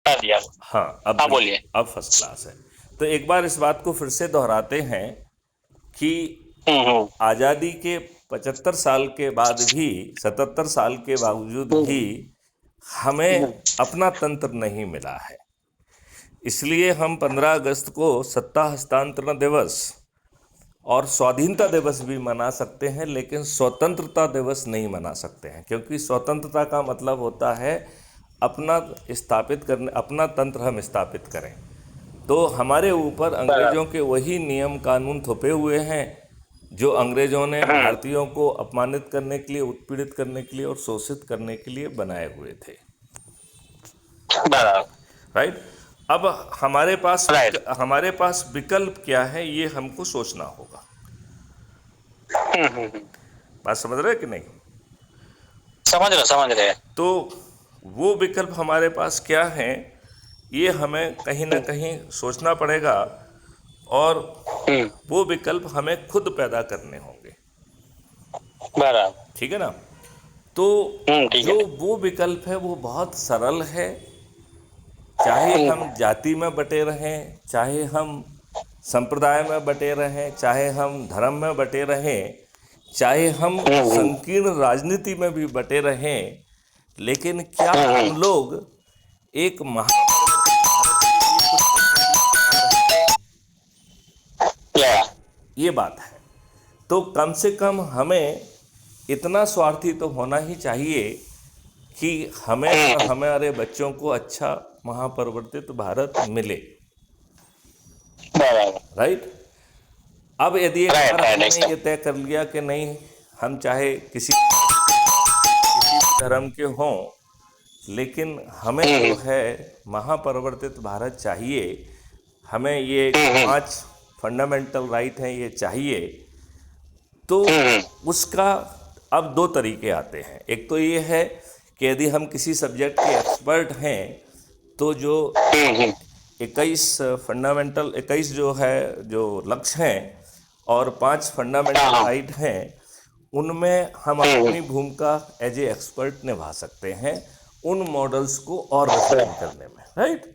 हाँ जी, हाँ, हाँ बोलिए। अब फर्स्ट क्लास है। तो एक बार इस बात को फिर से दोहराते हैं कि हम्म। आज़ादी के 75 साल के बाद भी, 77 साल के बावजूद भी हम्म। हमें अपना तंत्र नहीं मिला है। इसलिए हम 15 अगस्त को सत्ता हस्तांतरण दिवस और स्वाधीनता दिवस भी मना सकते हैं, लेकिन स्वतंत्रता दिवस नहीं मना सकते हैं, क्योंकि स्वतंत्रता का मतलब होता है अपना स्थापित करने, अपना तंत्र हम स्थापित करें। तो हमारे ऊपर अंग्रेज़ों बराबर। के वही नियम कानून थोपे हुए हैं जो अंग्रेज़ों ने हम्म। भारतीयों को अपमानित करने के लिए, उत्पीड़ित करने के लिए और शोषित करने के लिए बनाए हुए थे। बराबर। राइट। अब राइट। हमारे पास विकल्प क्या है, ये हमको सोचना होगा। हम्म। बात समझ रहे हैं कि नहीं? समझ रहे हैं। तो वो विकल्प हमारे पास क्या हैं, ये हमें कहीं ना कहीं सोचना पड़ेगा, और हम्म। वो विकल्प हमें खुद पैदा करने होंगे। बराबर। ठीक है ना? तो ठीक जो है। वो विकल्प है वो बहुत सरल है। चाहे हम हम्म। जाति में बटे रहें, चाहे हम संप्रदाय में बटे रहें, चाहे हम धर्म में बटे रहें, चाहे हम हम्म। संकीर्ण राजनीति में भी बटे रहें, लेकिन क्या हम्म। हम लोग एक महा या। ये बात है। तो कम से कम हमें इतना स्वार्थी तो होना ही चाहिए कि हमें और हम्म। हमारे बच्चों को अच्छा महापरिवर्तित भारत मिले। बराबर। राइट। अब यदि एक बार राइट राइट हमने नेक्स्ट। ये तय कर लिया कि नहीं, हम चाहे किसी भी धर्म के हों, लेकिन हमें जो हम्म। है महापरिवर्तित भारत चाहिए, हमें ये हम्म। 5 फंडामेंटल राइट हैं ये चाहिए, तो हम्म। उसका अब 2 तरीके आते हैं। एक तो ये है कि यदि हम किसी सब्जेक्ट के एक्सपर्ट हैं, तो जो हम्म। 21 जो है, जो लक्ष्य हैं और 5 हाँ फंडामेंटल हाँ। राइट हैं, उनमें हम हम्म। अपनी भूमिका एज ए एक्सपर्ट निभा सकते हैं उन मॉडल्स को और रिफाइन करने में। राइट।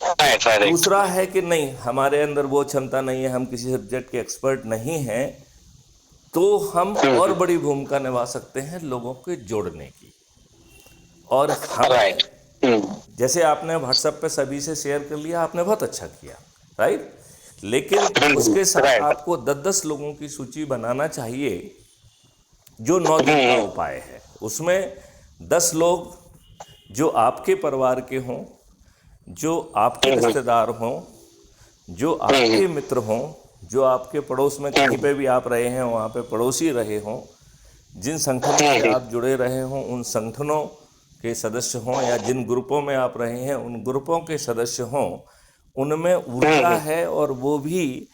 Right right. दूसरा है कि नहीं, हमारे अंदर वो क्षमता नहीं है, हम किसी सब्जेक्ट के एक्सपर्ट नहीं हैं, तो हम और बड़ी भूमिका निभा सकते हैं लोगों के जोड़ने की। और हमें, राइट। हम्म। जैसे आपने व्हाट्सएप पे सभी से शेयर कर लिया, आपने बहुत अच्छा किया। राइट। लेकिन उसके साथ राइट। आपको 10-10 लोगों की सूची बनाना चाहिए, जो 9 दिन का हम्म। उपाय है। उसमें 10 लोग जो आपके परिवार के हों, जो आपके हम्म। रिश्तेदार हों, जो हम्म। आपके मित्र हों, जो आपके पड़ोस में कहीं पे भी आप रहे हैं वहाँ पे पड़ोसी रहे हों, जिन संगठनों से हम्म। आप जुड़े रहे हों उन संगठनों के सदस्य हों, या जिन ग्रुपों में आप रहे हैं उन ग्रुपों के सदस्य हों, उनमें ऊर्जा है और वो भी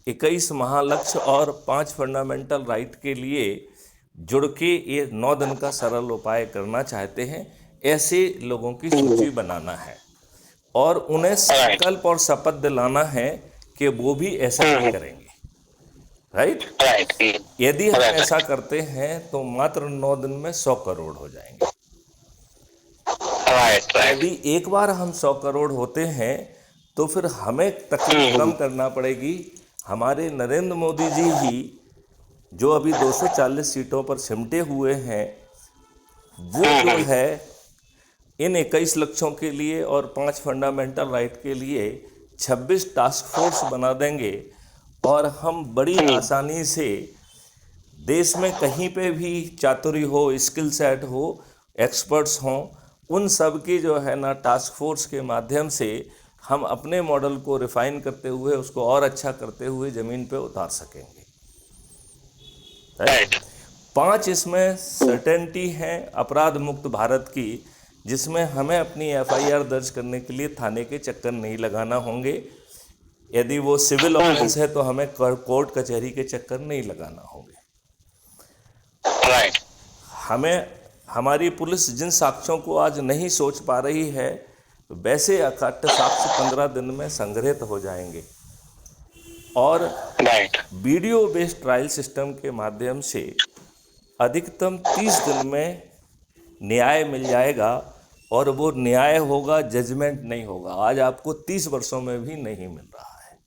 21 महालक्ष्य और 5 फंडामेंटल राइट के लिए जुड़ के ये 9 दिन का सरल उपाय करना चाहते हैं। ऐसे लोगों की सूची बनाना है और उन्हें राइट। संकल्प और शपथ दिलाना है कि वो भी ऐसा ही करेंगे। राइट। राइट। यदि हम राइट। ऐसा करते हैं तो मात्र 9 दिन में 100 करोड़ हो जाएंगे। Right right. यदि एक बार हम 100 करोड़ होते हैं तो फिर हमें तकलीफ कम करना पड़ेगी। हमारे नरेंद्र मोदी जी ही, जो अभी 240 सीटों पर सिमटे हुए हैं, वो जो है इन 21 लक्ष्यों के लिए और 5 फंडामेंटल राइट के लिए 26 टास्क फोर्स बना देंगे, और हम बड़ी आसानी से देश में कहीं पे भी चातुरी हो, स्किल सेट हो, एक्सपर्ट्स हों, उन सब की जो है ना टास्क फोर्स के माध्यम से हम अपने मॉडल को रिफाइन करते हुए, उसको और अच्छा करते हुए ज़मीन पे उतार सकेंगे। राइट। राइट। 5 इसमें सर्टेनिटी हैं अपराध मुक्त भारत की, जिसमें हमें अपनी एफआईआर दर्ज करने के लिए थाने के चक्कर नहीं लगाना होंगे। यदि वो सिविल ऑफेंस है तो हमें कोर्ट कचहरी के चक्कर नहीं लगाना होंगे। राइट। हमें, हमारी पुलिस जिन साक्ष्यों को आज नहीं सोच पा रही है, वैसे अकाट्य साक्ष्य 15 दिन में संग्रहित हो जाएंगे, और right. Video based trial system के माध्यम से अधिकतम 30 दिन में न्याय मिल जाएगा। और वो न्याय होगा, जजमेंट नहीं होगा। आज आपको 30 वर्षों में भी नहीं मिल रहा है,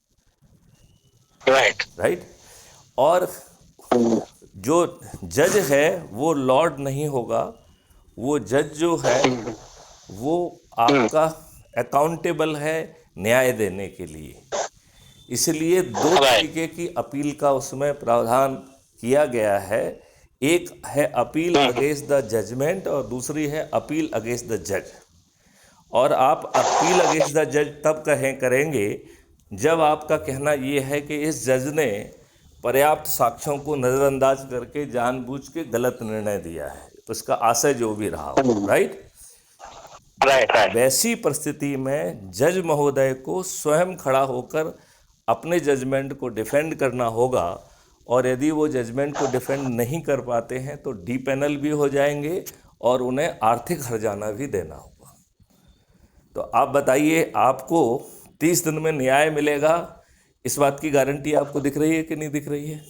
राइट। राइट। और जो जज है वो लॉर्ड नहीं होगा, वो जज जो है वो आपका अकाउंटेबल है न्याय देने के लिए। इसलिए दो तरीके की अपील का उसमें प्रावधान किया गया है। एक है अपील अगेंस्ट द जजमेंट और दूसरी है अपील अगेंस्ट द जज। और आप अपील अगेंस्ट द जज तब करेंगे जब आपका कहना ये है कि इस जज ने पर्याप्त साक्ष्यों को नज़रअंदाज करके जानबूझ के गलत निर्णय दिया है, तो इसका आशय जो भी रहा हो, राइट। राइट। राइट। वैसी परिस्थिति में जज महोदय को स्वयं खड़ा होकर अपने जजमेंट को डिफेंड करना होगा। और यदि वो जजमेंट को डिफेंड नहीं कर पाते हैं तो डी पैनल भी हो जाएंगे और उन्हें आर्थिक हर्जाना भी देना होगा। तो आप बताइए, आपको 30 दिन में न्याय मिलेगा, इस बात की गारंटी आपको दिख रही है कि नहीं दिख रही है?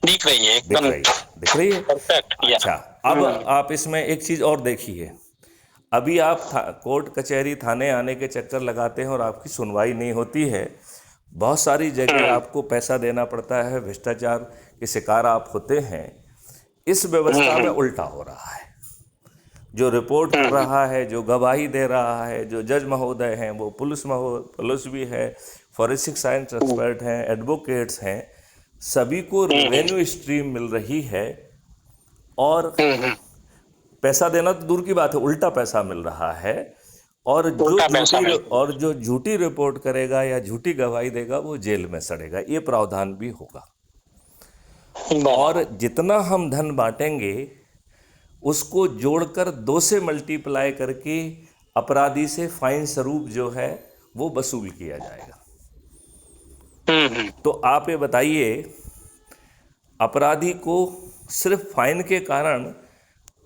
दिख रही है, दिख एकदम रही है, दिख रही है। परफेक्ट। अच्छा, अब आप इसमें एक चीज़ और देखिए। अभी आप कोर्ट कचहरी थाने आने के चक्कर लगाते हैं और आपकी सुनवाई नहीं होती है। बहुत सारी जगह आपको पैसा देना पड़ता है, भ्रष्टाचार के शिकार आप होते हैं। इस व्यवस्था में उल्टा हो रहा है। जो रिपोर्ट कर रहा है, जो गवाही दे रहा है, जो जज महोदय हैं, वो पुलिस भी है, फॉरेंसिक साइंस एक्सपर्ट हैं, एडवोकेट्स हैं, सभी को रेवेन्यू स्ट्रीम मिल रही है। और पैसा देना तो दूर की बात है, उल्टा पैसा मिल रहा है। और जो झूठी रिपोर्ट करेगा या झूठी गवाही देगा वो जेल में सड़ेगा। ये प्रावधान भी होगा। और जितना हम धन बांटेंगे उसको जोड़कर 2 से मल्टीप्लाई करके अपराधी से फाइन स्वरूप जो है वो वसूल किया जाएगा। तो आप ये बताइए, अपराधी को सिर्फ फाइन के कारण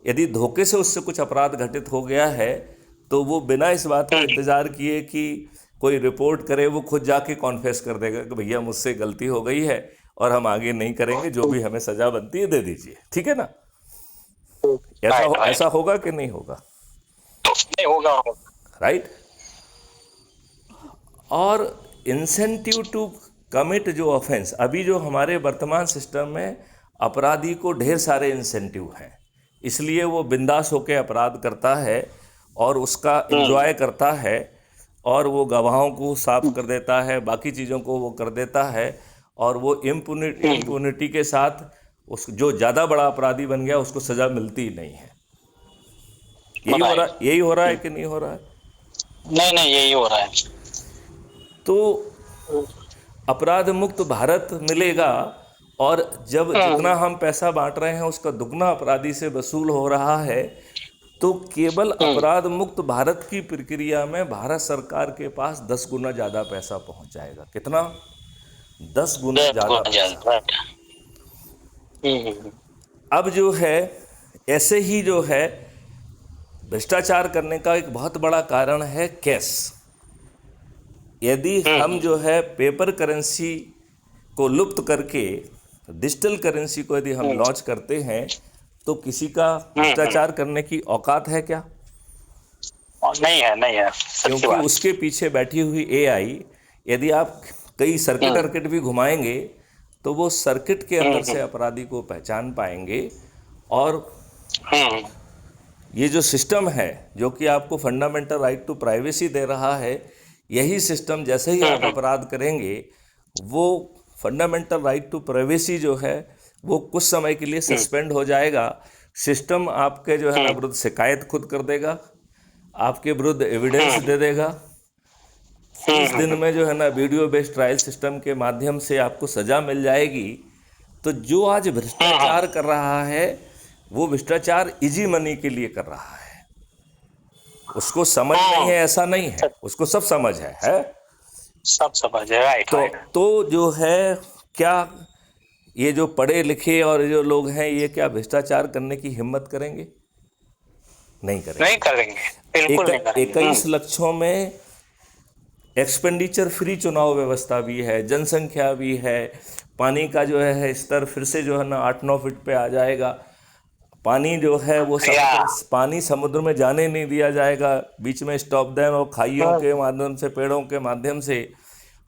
यदि धोखे से उससे कुछ अपराध घटित हो गया है तो वो बिना इस बात का इंतजार किए कि कोई रिपोर्ट करे, वो खुद जाके कॉन्फेस कर देगा कि भैया मुझसे गलती हो गई है और हम आगे नहीं करेंगे, जो भी हमें सजा बनती है दे दीजिए। ठीक है ना? ऐसा होगा कि नहीं होगा? नहीं होगा, राइट। और इंसेंटिव टू कमिट जो ऑफेंस, अभी जो हमारे वर्तमान सिस्टम में अपराधी को ढेर सारे इंसेंटिव हैं, इसलिए वो बिंदास होकर अपराध करता है और उसका एंजॉय करता है और वो गवाहों को साफ कर देता है, बाकी चीज़ों को वो कर देता है और वो इम्पुनिटी के साथ उस जो ज़्यादा बड़ा अपराधी बन गया उसको सज़ा मिलती ही नहीं है। यही हो रहा है कि नहीं हो रहा है? नहीं, यही हो रहा है। तो अपराध मुक्त भारत मिलेगा और जब जितना हम पैसा बांट रहे हैं उसका दुगना अपराधी से वसूल हो रहा है, तो केवल अपराध मुक्त भारत की प्रक्रिया में भारत सरकार के पास 10 गुना ज़्यादा पैसा पहुंच जाएगा। कितना? 10 गुना ज़्यादा पैसा। अब जो है, ऐसे ही जो है भ्रष्टाचार करने का एक बहुत बड़ा कारण है कैश। यदि हम जो है पेपर करेंसी को लुप्त करके डिजिटल करेंसी को यदि हम लॉन्च करते हैं तो किसी का भ्रष्टाचार करने की औकात है क्या? नहीं है। क्योंकि उसके पीछे बैठी हुई AI, यदि आप कई सर्किट भी घुमाएंगे तो वो सर्किट के अंदर से अपराधी को पहचान पाएंगे। और ये जो सिस्टम है जो कि आपको फंडामेंटल राइट टू प्राइवेसी दे रहा है, यही सिस्टम जैसे ही आप अपराध करेंगे वो फंडामेंटल राइट टू प्राइवेसी जो है वो कुछ समय के लिए सस्पेंड हो जाएगा। सिस्टम आपके जो है ना विरुद्ध शिकायत खुद कर देगा, आपके विरुद्ध एविडेंस दे देगा। 30 दिन में जो है ना वीडियो बेस्ड ट्रायल सिस्टम के माध्यम से आपको सजा मिल जाएगी। तो जो आज भ्रष्टाचार कर रहा है वो भ्रष्टाचार इजी मनी के लिए कर रहा है। उसको समझ नहीं है ऐसा नहीं है, उसको सब समझ है? सब समझ है। राइट। तो जो है, क्या ये जो पढ़े लिखे और जो लोग हैं ये क्या भ्रष्टाचार करने की हिम्मत करेंगे? नहीं करेंगे, बिल्कुल नहीं करेंगे। 21 लक्षों में एक्सपेंडिचर फ्री चुनाव व्यवस्था भी है, जनसंख्या भी है, पानी का जो है स्तर फिर से जो है ना 8-9 फीट पे आ जाएगा, पानी जो है वो पानी समुद्र में जाने नहीं दिया जाएगा, बीच में स्टॉप डैम और खाइयों के माध्यम से, पेड़ों के माध्यम से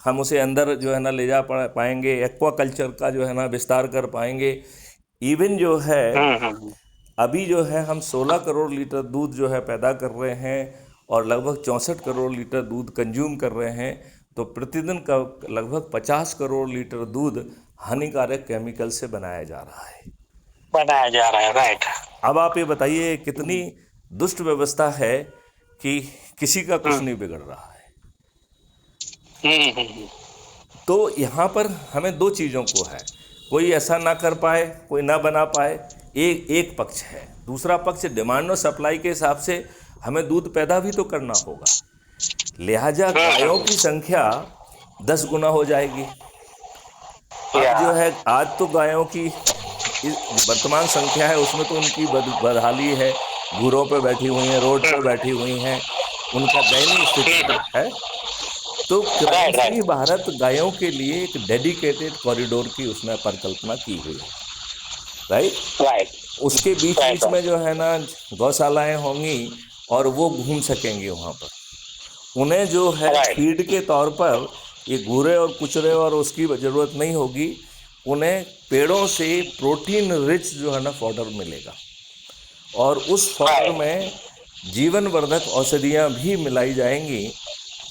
हम उसे अंदर जो है ना ले जा पाएंगे, एक्वा कल्चर का जो है ना विस्तार कर पाएंगे। इवन जो है अभी जो है हम 16 करोड़ लीटर दूध जो है पैदा कर रहे हैं और लगभग 64 करोड़ लीटर दूध कंज्यूम कर रहे हैं, तो प्रतिदिन का लगभग 50 करोड़ लीटर दूध हानिकारक केमिकल से बनाया जा रहा है। राइट। अब आप ये बताइए कितनी दुष्ट व्यवस्था है कि किसी का कुछ नहीं बिगड़ रहा है। तो यहाँ पर हमें दो चीज़ों को है, कोई ऐसा ना कर पाए, कोई ना बना पाए, एक पक्ष है। दूसरा पक्ष डिमांड और सप्लाई के हिसाब से हमें दूध पैदा भी तो करना होगा, लिहाजा गायों की संख्या 10 गुना हो जाएगी। अब जो है आज तो गायों की वर्तमान संख्या है उसमें तो उनकी बदहाली है, घूरों पे बैठी हुई हैं, रोड पे बैठी हुई हैं, उनका दयनीय स्थिति है। तो क्रांतिकारी भारत गायों के लिए एक डेडिकेटेड कॉरिडोर की उसने परिकल्पना की हुई है, राइट। उसके बीच में जो है ना गौशालाएं होंगी और वो घूम सकेंगे वहाँ पर। उन्हें जो है फीड के तौर पर ये घूरे और कुचरे और उसकी ज़रूरत नहीं होगी, उन्हें पेड़ों से प्रोटीन रिच जो है ना फॉडर मिलेगा और उस फॉडर में जीवनवर्धक औषधियाँ भी मिलाई जाएंगी।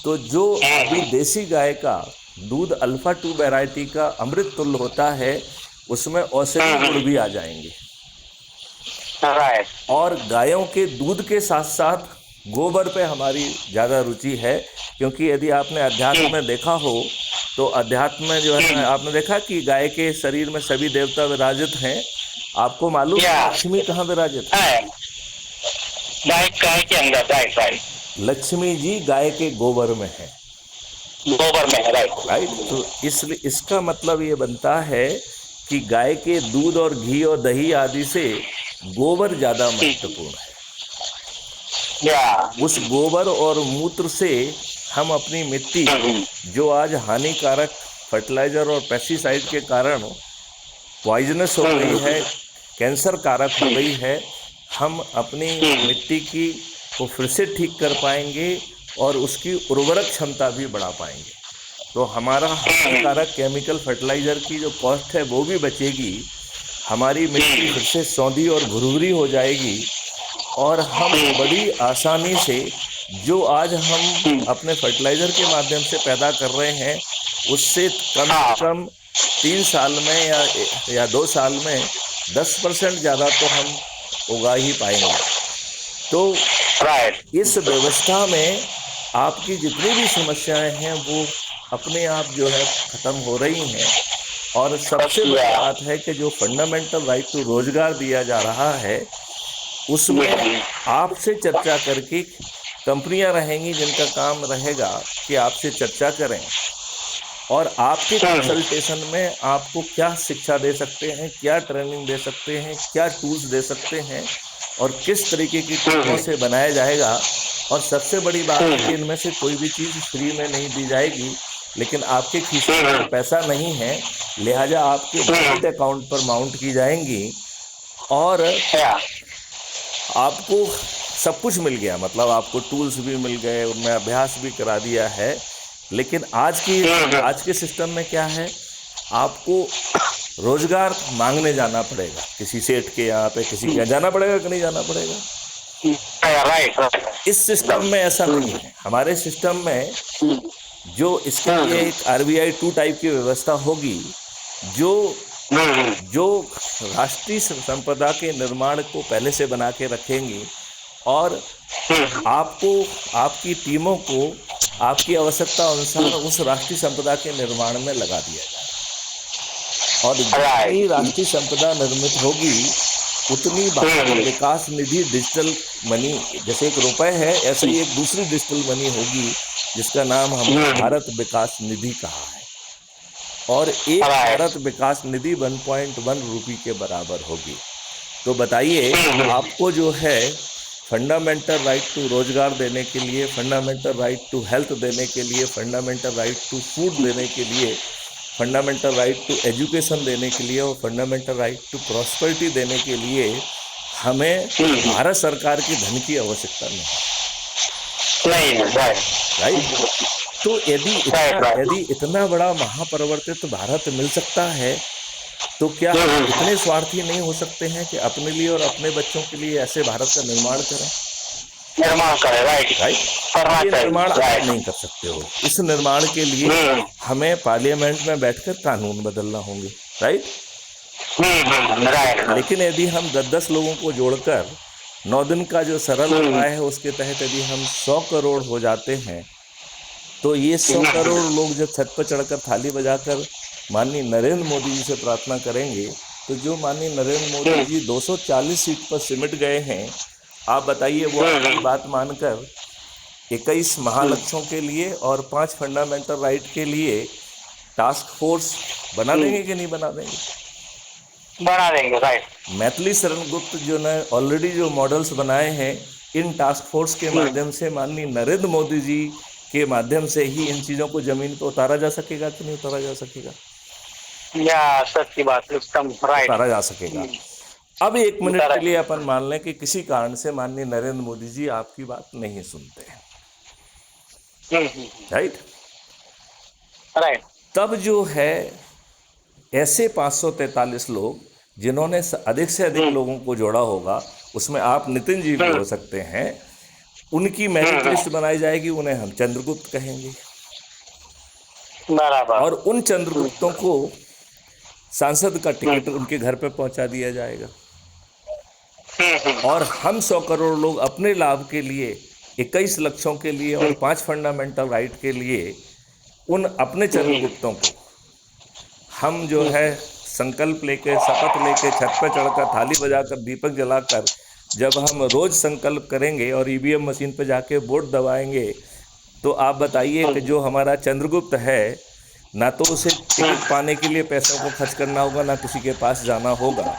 तो जो अभी देसी गाय का दूध अल्फा 2 वैरायटी का अमृत तुल्य होता है, उसमें औषधि गुण भी आ जाएंगे। और गायों के दूध के साथ साथ गोबर पे हमारी ज़्यादा रुचि है, क्योंकि यदि आपने अध्यात्म में देखा हो तो अध्यात्म में जो है आपने देखा कि गाय के शरीर में सभी देवता विराजित हैं। आपको मालूम है लक्ष्मी कहाँ विराजित है? गाय के अंदर। लक्ष्मी जी गाय के गोबर में है। राइट। तो इसलिए इसका मतलब ये बनता है कि गाय के दूध और घी और दही आदि से गोबर ज़्यादा महत्वपूर्ण है। उस गोबर और मूत्र से हम अपनी मिट्टी जो आज हानिकारक फर्टिलाइजर और पेस्टिसाइड के कारण पॉइजनस हो गई है, कैंसर कारक हो गई है, हम अपनी मिट्टी की को फिर से ठीक कर पाएंगे और उसकी उर्वरक क्षमता भी बढ़ा पाएंगे। तो हमारा हानिकारक केमिकल फर्टिलाइजर की जो कॉस्ट है वो भी बचेगी, हमारी मिट्टी फिर से सौंधी और भुरभुरी हो जाएगी और हम बड़ी आसानी से जो आज हम अपने फर्टिलाइजर के माध्यम से पैदा कर रहे हैं उससे कम से कम 3 साल में या 2 साल में 10% ज़्यादा तो हम उगा ही पाएंगे। तो इस व्यवस्था में आपकी जितनी भी समस्याएं हैं वो अपने आप जो है ख़त्म हो रही हैं। और सबसे बड़ी बात है कि जो फंडामेंटल राइट टू रोजगार दिया जा रहा है उसमें आपसे चर्चा करके कंपनियां रहेंगी जिनका काम रहेगा कि आपसे चर्चा करें और आपके कंसल्टेशन में आपको क्या शिक्षा दे सकते हैं, क्या ट्रेनिंग दे सकते हैं, क्या टूल्स दे सकते हैं और किस तरीके की टीमों से बनाया जाएगा। और सबसे बड़ी बात है कि इनमें से कोई भी चीज़ फ्री में नहीं दी जाएगी, लेकिन आपके खीसे में पैसा नहीं है, लिहाजा आपके बैंक अकाउंट पर माउंट की जाएंगी और आपको सब कुछ मिल गया। मतलब आपको टूल्स भी मिल गए, उनमें अभ्यास भी करा दिया है। लेकिन आज के सिस्टम में क्या है, आपको रोजगार मांगने जाना पड़ेगा, किसी सेठ के यहाँ पे किसी के यहाँ जाना पड़ेगा कि नहीं जाना पड़ेगा? इस सिस्टम में ऐसा नहीं है। हमारे सिस्टम में जो इसके लिए एक RBI 2 टाइप की व्यवस्था होगी जो राष्ट्रीय संपदा के निर्माण को पहले से बना के रखेंगी और आपको आपकी टीमों को आपकी आवश्यकता अनुसार उस राष्ट्रीय संपदा के निर्माण में लगा दिया जाए। और जितनी राष्ट्रीय संपदा निर्मित होगी उतनी भारत विकास निधि डिजिटल मनी, जैसे एक रुपए है ऐसे ही एक दूसरी डिजिटल मनी होगी जिसका नाम हमने भारत विकास निधि कहा है। और एक भारत विकास निधि 1.1 रुपये के बराबर होगी। तो बताइए आपको जो है फंडामेंटल राइट टू रोजगार देने के लिए, फंडामेंटल राइट टू हेल्थ देने के लिए, फंडामेंटल राइट टू फूड देने के लिए, फंडामेंटल राइट टू एजुकेशन देने के लिए और फंडामेंटल राइट टू प्रॉस्पेरिटी देने के लिए हमें भारत सरकार की धन की आवश्यकता नहीं, राइट। तो यदि इतना बड़ा महापरिवर्तित भारत मिल सकता है, तो क्या हम इतने स्वार्थी नहीं हो सकते हैं कि अपने लिए और अपने बच्चों के लिए ऐसे भारत का निर्माण करें? राइट। ये निर्माण आप नहीं कर सकते हो। इस निर्माण के लिए हमें पार्लियामेंट में बैठकर कानून बदलना होंगे, राइट। लेकिन यदि हम 10-10 लोगों को जोड़कर 9 दिन का जो सरल उपाय है उसके तहत यदि हम 100 करोड़ हो जाते हैं, तो ये 100 करोड़ लोग जब छत पर चढ़कर थाली बजाकर माननीय नरेंद्र मोदी जी से प्रार्थना करेंगे, तो जो माननीय नरेंद्र मोदी जी 240 सीट पर सिमट गए हैं, आप बताइए वो आपकी बात मानकर 21 महालक्ष्यों के लिए और 5 फंडामेंटल राइट के लिए टास्क फोर्स बना देंगे कि नहीं बना देंगे? बना देंगे, राइट। मैथिली शरण गुप्त जो ने ऑलरेडी जो मॉडल्स बनाए हैं, इन टास्क फोर्स के माध्यम से माननीय नरेंद्र मोदी जी के माध्यम से ही इन चीजों को जमीन पर उतारा जा सकेगा कि नहीं उतारा जा सकेगा? या सच्ची बात, एकदम राइट, उतारा जा सकेगा। अब 1 मिनट के लिए अपन मान लें कि किसी कारण से माननीय नरेंद्र मोदी जी आपकी बात नहीं सुनते हैं, राइट। तब जो है ऐसे 543 लोग जिन्होंने अधिक से अधिक लोगों को जोड़ा होगा, उसमें आप नितिन जी भी हो सकते हैं, उनकी मेरिट लिस्ट बनाई जाएगी, उन्हें हम चंद्रगुप्त कहेंगे। बराबर। और उन चंद्रगुप्तों को सांसद का टिकट उनके घर पे पहुंचा दिया जाएगा। और हम 100 करोड़ लोग अपने लाभ के लिए 21 लक्षों के लिए और 5 फंडामेंटल राइट के लिए उन अपने चंद्रगुप्तों को हम जो है संकल्प लेके, शपथ लेके, छत पर चढ़कर, थाली बजाकर, दीपक जलाकर जब हम रोज संकल्प करेंगे और ईवीएम मशीन पे जाके वोट दबाएंगे, तो आप बताइए कि जो हमारा चंद्रगुप्त है, ना तो उसे टिकट पाने के लिए पैसों को खर्च करना होगा, ना किसी के पास जाना होगा,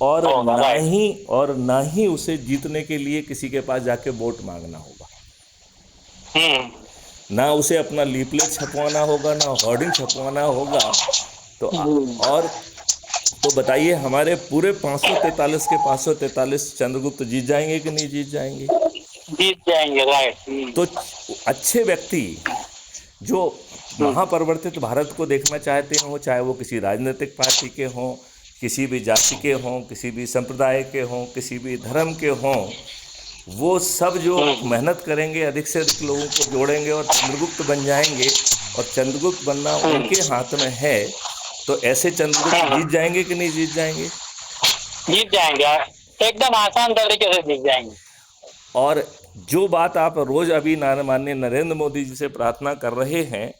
और ना ही उसे जीतने के लिए किसी के पास जाके वोट मांगना होगा, ना उसे अपना लीफलेट छपवाना होगा, ना होर्डिंग छपवाना होगा। तो बताइए हमारे पूरे 543 के 543 चंद्रगुप्त जीत जाएंगे कि नहीं जीत जाएंगे? जीत जाएंगे, राइट। तो अच्छे व्यक्ति जो महापरिवर्तित भारत को देखना चाहते हो, चाहे वो किसी राजनीतिक पार्टी के हों, किसी भी जाति के हों, किसी भी संप्रदाय के हों, किसी भी धर्म के हों, वो सब जो मेहनत करेंगे, अधिक से अधिक लोगों को जोड़ेंगे और चंद्रगुप्त बन जाएंगे, और चंद्रगुप्त बनना उनके हाथ में है, तो ऐसे चंद्रगुप्त जीत जाएंगे कि नहीं जीत जाएंगे? जीत जाएंगे, एकदम आसान तरीके से जीत जाएंगे। और जो बात आप रोज अभी माननीय नरेंद्र मोदी जी से प्रार्थना कर रहे हैं,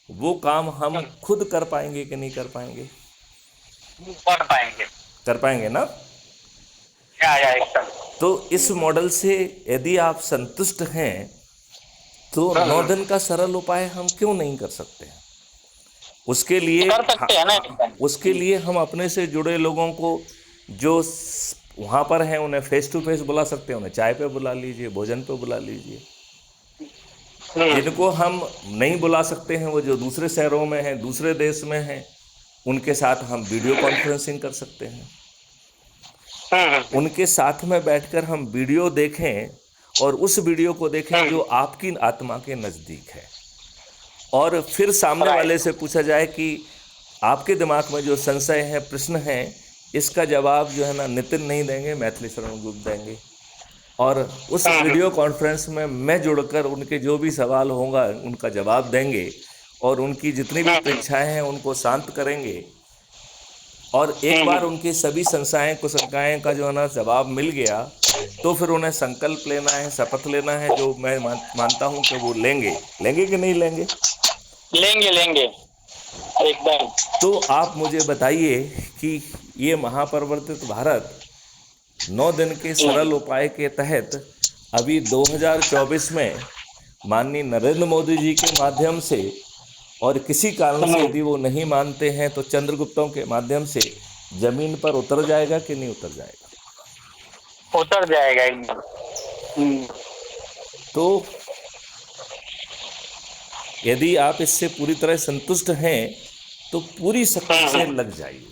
वो काम हम खुद कर पाएंगे कि नहीं कर पाएंगे? कर पाएंगे ना? तो इस मॉडल से यदि आप संतुष्ट हैं, तो 9 दिन का सरल उपाय हम क्यों नहीं कर सकते हैं? उसके लिए हम अपने से जुड़े लोगों को जो वहाँ पर हैं उन्हें फेस टू फेस बुला सकते हैं, उन्हें चाय पे बुला लीजिए, भोजन पे बुला लीजिए। जिनको हम नहीं बुला सकते हैं, वो जो दूसरे शहरों में हैं, दूसरे देश में हैं, उनके साथ हम वीडियो कॉन्फ्रेंसिंग कर सकते हैं। उनके साथ में बैठकर हम वीडियो देखें और उस वीडियो को देखें जो आपकी आत्मा के नज़दीक है, और फिर सामने वाले से पूछा जाए कि आपके दिमाग में जो संशय है, प्रश्न है, इसका जवाब जो है ना नितिन नहीं देंगे, मैथिली शरण गुप्त देंगे। और उस वीडियो कॉन्फ्रेंस में मैं जुड़कर उनके जो भी सवाल होगा उनका जवाब देंगे, और उनकी जितनी भी इच्छाएं हैं उनको शांत करेंगे। और एक बार उनकी सभी संशय कुशंकाएं का जो है ना जवाब मिल गया, तो फिर उन्हें संकल्प लेना है, शपथ लेना है, जो मैं मानता हूं कि वो लेंगे कि नहीं लेंगे? लेंगे एकदम। तो आप मुझे बताइए कि ये महापरिवर्तित भारत 9 दिन के सरल उपाय के तहत अभी 2024 में माननीय नरेंद्र मोदी जी के माध्यम से, और किसी कारण से यदि वो नहीं मानते हैं, तो चंद्रगुप्तों के माध्यम से जमीन पर उतर जाएगा कि नहीं उतर जाएगा? उतर जाएगा एकदम। तो यदि आप इससे पूरी तरह संतुष्ट हैं, तो पूरी शक्ति से लग जाइए।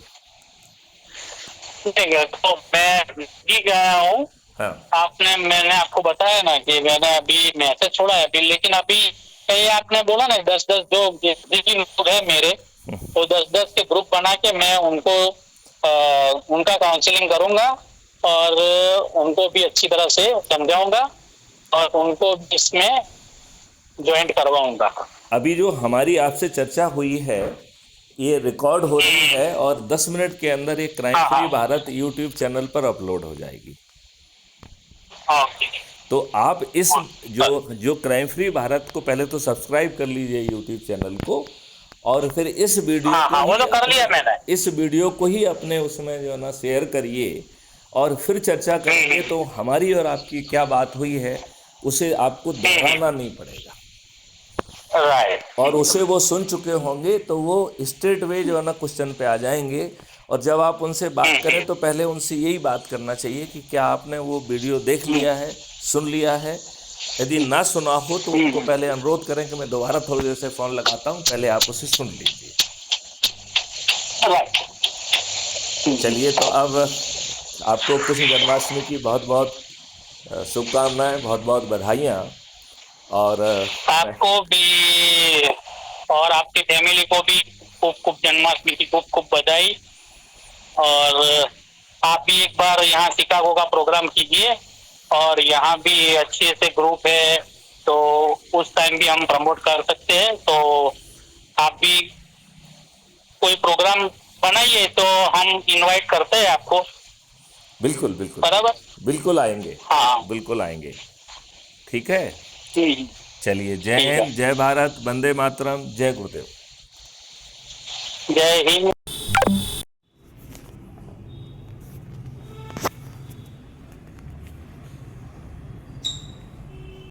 तो मैं भी गया हूँ। हाँ मैंने आपको बताया ना कि मैंने अभी मैसेज छोड़ा है अभी, लेकिन अभी ये आपने बोला ना 10-10 जो जितने लोग है मेरे, तो 10-10 के ग्रुप बना के मैं उनको उनका काउंसलिंग करूंगा और उनको भी अच्छी तरह से समझाऊंगा और उनको इसमें ज्वाइन करवाऊंगा। अभी जो हमारी आपसे चर्चा हुई है ये रिकॉर्ड हो रही है और 10 मिनट के अंदर ये क्राइम हाँ फ्री हाँ भारत यूट्यूब चैनल पर अपलोड हो जाएगी। ओके। तो आप इस जो जो क्राइम फ्री भारत को पहले तो सब्सक्राइब कर लीजिए यूट्यूब चैनल को, और फिर इस वीडियो हाँ को हाँ वो ही तो कर लिया मैंने। इस वीडियो को ही अपने उसमें जो है ना शेयर करिए और फिर चर्चा करेंगे तो हमारी और आपकी क्या बात हुई है उसे आपको दोहराना नहीं पड़ेगा, राइट। और उसे वो सुन चुके होंगे तो वो स्ट्रेट वे जो है ना क्वेश्चन पे आ जाएंगे। और जब आप उनसे बात करें तो पहले उनसे यही बात करना चाहिए कि क्या आपने वो वीडियो देख लिया है, सुन लिया है। यदि ना सुना हो तो उनको पहले अनुरोध करें कि मैं दोबारा थोड़ी देर से फ़ोन लगाता हूँ, पहले आप उसे सुन लीजिए। चलिए, तो अब आपको कृष्ण जन्माष्टमी की बहुत बहुत शुभकामनाएं, बहुत बहुत बधाइयाँ। और आपको भी और आपकी फैमिली को भी खूब खूब जन्माष्टमी की खूब खूब बधाई। और आप भी एक बार यहाँ शिकागो का प्रोग्राम कीजिए, और यहाँ भी अच्छे से ग्रुप है तो उस टाइम भी हम प्रमोट कर सकते हैं। तो आप भी कोई प्रोग्राम बनाइए तो हम इनवाइट करते हैं आपको। बिल्कुल बिल्कुल बराबर। बिल्कुल आएंगे, हाँ बिल्कुल आएंगे। ठीक है, ठीक चलिए, जय है। हिंद, जय भारत, वंदे मातरम, जय गुरुदेव। जय हिंद।